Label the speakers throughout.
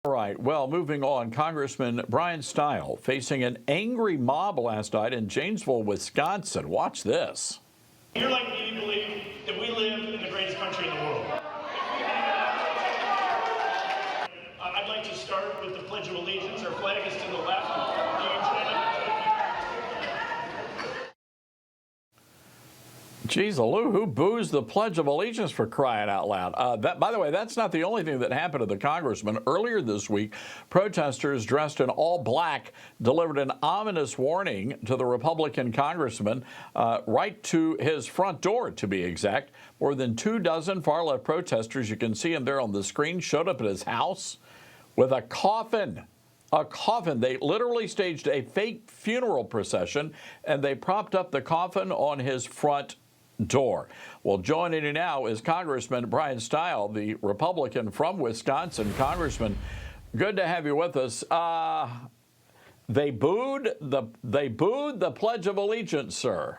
Speaker 1: All right, well, moving on, Congressman Brian Stile facing an angry mob last night in Janesville, Wisconsin. Watch this.
Speaker 2: You're like me to believe that we live in the greatest country in the world. I'd like to start with the Pledge of Allegiance. Our flag is to the left.
Speaker 1: Geez, Lou, who boos the Pledge of Allegiance, for crying out loud? By the way, that's not the only thing that happened to the congressman. Earlier this week, protesters dressed in all black delivered an ominous warning to the Republican congressman right to his front door, to be exact. More than 24 far-left protesters, you can see him there on the screen, showed up at his house with a coffin. A coffin. They literally staged a fake funeral procession, and they propped up the coffin on his front door. Well, joining you now is Congressman Brian Stile, the Republican from Wisconsin. Congressman, good to have you with us. They booed the Pledge of Allegiance, sir.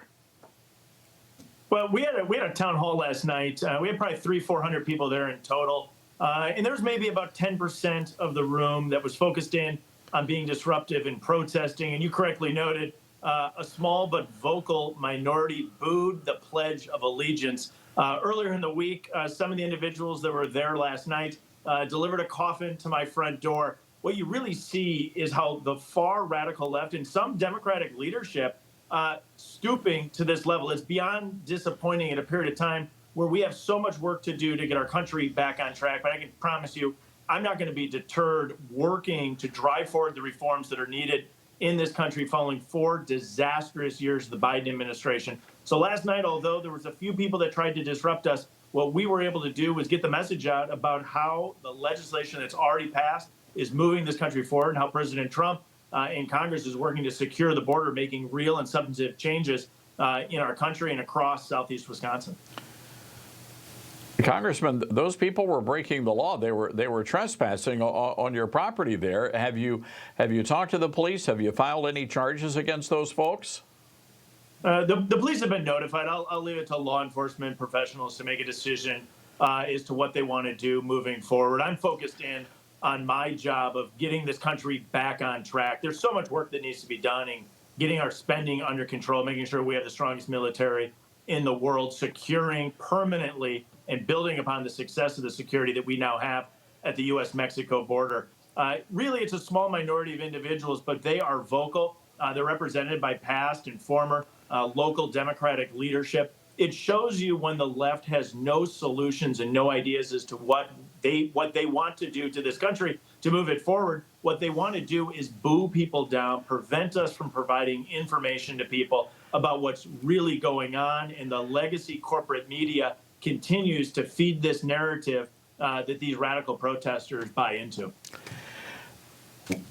Speaker 2: Well, we had a town hall last night. We had probably 300-400 people there in total, and there was maybe about 10% of the room that was focused in on being disruptive and protesting. And you correctly noted, a small but vocal minority booed the Pledge of Allegiance. Earlier in the week, some of the individuals that were there last night delivered a coffin to my front door. What you really see is how the far radical left and some Democratic leadership stooping to this level. It's beyond disappointing at a period of time where we have so much work to do to get our country back on track. But I can promise you, I'm not going to be deterred working to drive forward the reforms that are needed in this country following 4 disastrous years of the Biden administration. So last night, although there was a few people that tried to disrupt us, what we were able to do was get the message out about how the legislation that's already passed is moving this country forward, and how President Trump and Congress is working to secure the border, making real and substantive changes in our country and across southeast Wisconsin.
Speaker 1: Congressman, those people were breaking the law. They were trespassing on your property there. Have you talked to the police? Have you filed any charges against those folks?
Speaker 2: The police have been notified. I'll leave it to law enforcement professionals to make a decision as to what they want to do moving forward. I'm focused in on my job of getting this country back on track. There's so much work that needs to be done in getting our spending under control, making sure we have the strongest military in the world, securing permanently and building upon the success of the security that we now have at the U.S.-Mexico border. Really, it's a small minority of individuals, but they are vocal. They're represented by past and former local Democratic leadership. It shows you when the left has no solutions and no ideas as to what they want to do to this country to move it forward. What they want to do is boo people down, prevent us from providing information to people about what's really going on, and the legacy corporate media continues to feed this narrative that these radical protesters buy into.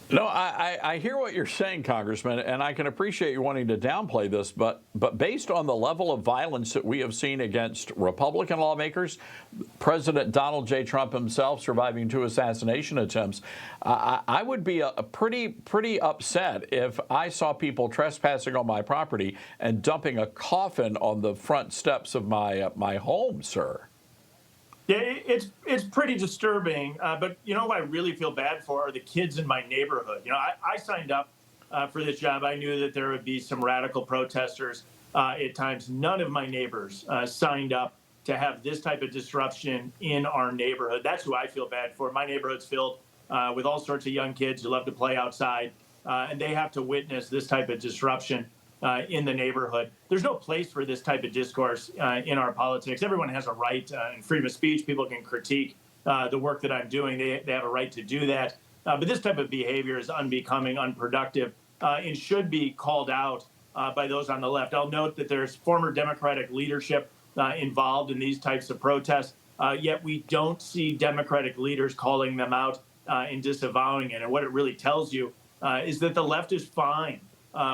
Speaker 1: No, I hear what you're saying, Congressman, and I can appreciate you wanting to downplay this, but based on the level of violence that we have seen against Republican lawmakers, President Donald J. Trump himself surviving 2 assassination attempts, I would be pretty upset if I saw people trespassing on my property and dumping a coffin on the front steps of my home, sir.
Speaker 2: Yeah, it's pretty disturbing, but you know who I really feel bad for are the kids in my neighborhood. You know, I signed up for this job. I knew that there would be some radical protesters at times. None of my neighbors signed up to have this type of disruption in our neighborhood. That's who I feel bad for. My neighborhood's filled with all sorts of young kids who love to play outside, and they have to witness this type of disruption in the neighborhood. There's no place for this type of discourse in our politics. Everyone has a right and freedom of speech. People can critique the work that I'm doing. They have a right to do that. But this type of behavior is unbecoming, unproductive, and should be called out by those on the left. I'll note that there's former Democratic leadership involved in these types of protests, yet we don't see Democratic leaders calling them out and disavowing it. And what it really tells you is that the left is fine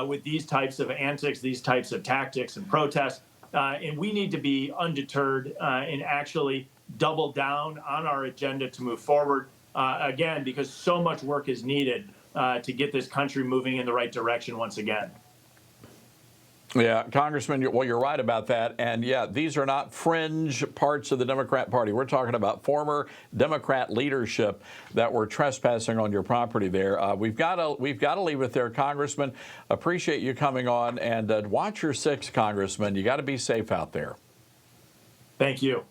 Speaker 2: with these types of antics, these types of tactics and protests. And we need to be undeterred and actually double down on our agenda to move forward, again, because so much work is needed to get this country moving in the right direction once again.
Speaker 1: Yeah, Congressman, well, you're right about that. And yeah, these are not fringe parts of the Democrat Party. We're talking about former Democrat leadership that were trespassing on your property there. We've got to leave it there, Congressman. Appreciate you coming on, and watch your six, Congressman. You got to be safe out there.
Speaker 2: Thank you.